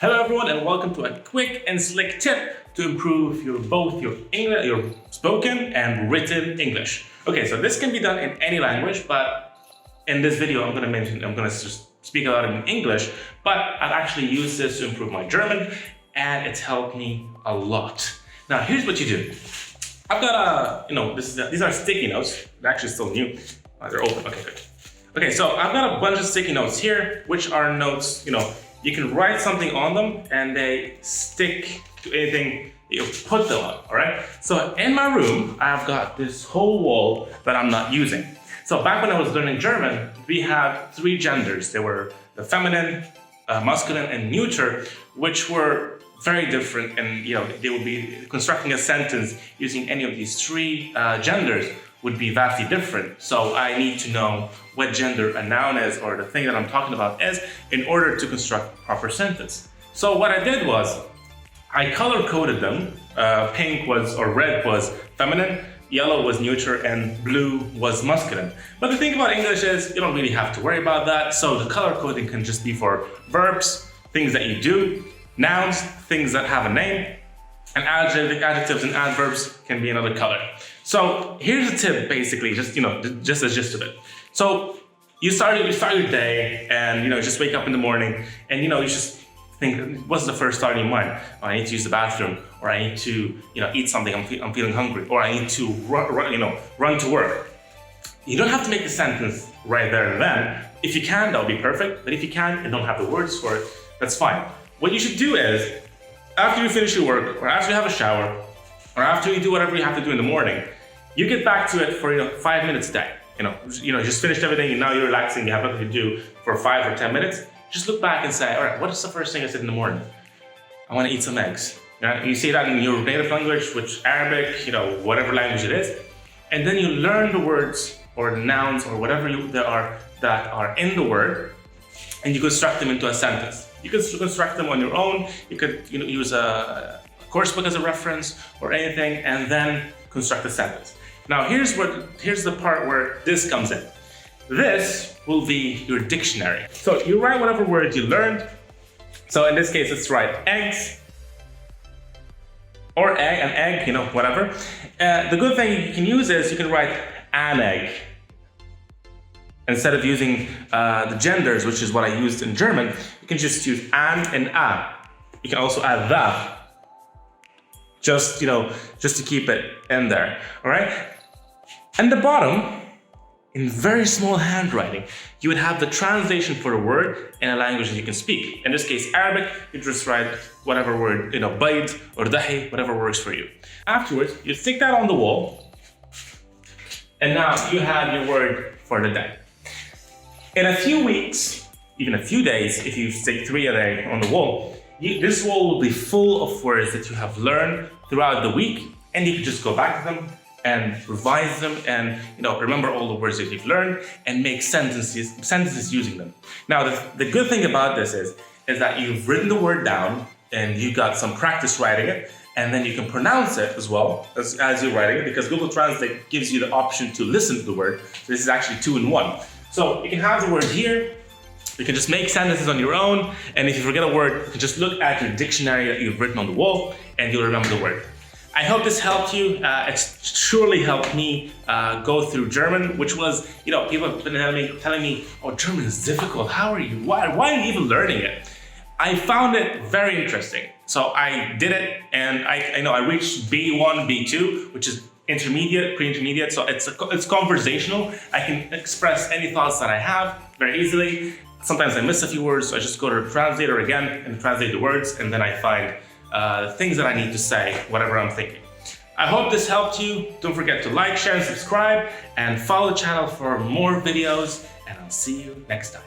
Hello everyone and welcome to a quick and slick tip to improve both your English, your spoken and written English. Okay, so this can be done in any language, but in this video I'm going to just speak a lot in English, but I've actually used this to improve my German and it's helped me a lot. Now here's what you do. I've got these are sticky notes. They're actually still new. They're open. Okay, good. Okay, so I've got a bunch of sticky notes here, which are notes, you can write something on them and they stick to anything you put them on, all right? So in my room, I've got this whole wall that I'm not using. So back when I was learning German, we had three genders. They were the feminine, masculine, and neuter, which were very different, and they would be constructing a sentence using any of these three genders would be vastly different. So I need to know what gender a noun is, or the thing that I'm talking about is, in order to construct a proper sentence. So what I did was I color coded them. Pink or red was feminine, yellow was neuter, and blue was masculine. But the thing about English is you don't really have to worry about that. So the color coding can just be for verbs, things that you do, nouns, things that have a name, and adjectives and adverbs can be another color. So here's a tip, basically, just the gist of it. So you start your day, and just wake up in the morning, and you just think, what's the first thought in your mind? Oh, I need to use the bathroom, or I need to eat something. I'm feeling hungry, or I need to run to work. You don't have to make the sentence right there and then. If you can, that'll be perfect. But if you can't and don't have the words for it, that's fine. What you should do is, after you finish your work, or after you have a shower, or after you do whatever you have to do in the morning, you get back to it for 5 minutes a day. Just finished everything, and now you're relaxing, you have nothing to do for 5 or 10 minutes. Just look back and say, all right, what is the first thing I said in the morning? I want to eat some eggs. You say that in your native language, which Arabic, whatever language it is, and then you learn the words or the nouns or whatever that are in the word, and you construct them into a sentence. You can construct them on your own. You could use a course book as a reference or anything, and then construct a sentence. Now here's the part where this comes in. This will be your dictionary. So you write whatever words you learned. So in this case, let's write eggs or an egg, whatever. The good thing you can use is you can write an egg. Instead of using the genders, which is what I used in German, you can just use an and a. You can also add the, just to keep it in there, all right? And the bottom, in very small handwriting, you would have the translation for a word in a language that you can speak. In this case, Arabic, you just write whatever word, bayd or dahi, whatever works for you. Afterwards, you stick that on the wall, and now you have your word for the day. In a few weeks, even a few days, if you stick 3 a day on the wall, this wall will be full of words that you have learned throughout the week, and you can just go back to them and revise them and remember all the words that you've learned and make sentences using them. Now the good thing about this is that you've written the word down and you got some practice writing it, and then you can pronounce it as well as you're writing it, because Google Translate gives you the option to listen to the word. So this is actually 2 in 1. So you can have the word here, you can just make sentences on your own, and if you forget a word, you can just look at your dictionary that you've written on the wall and you'll remember the word. I hope this helped you. It's surely helped me go through German, which was, people have been telling me, oh, German is difficult. How are you? Why are you even learning it? I found it very interesting. So I did it, and I reached B1, B2, which is intermediate, pre-intermediate. So it's conversational. I can express any thoughts that I have very easily. Sometimes I miss a few words, so I just go to the translator again and translate the words, and then I find things that I need to say, whatever I'm thinking. I hope this helped you. Don't forget to like, share, and subscribe, and follow the channel for more videos, and I'll see you next time.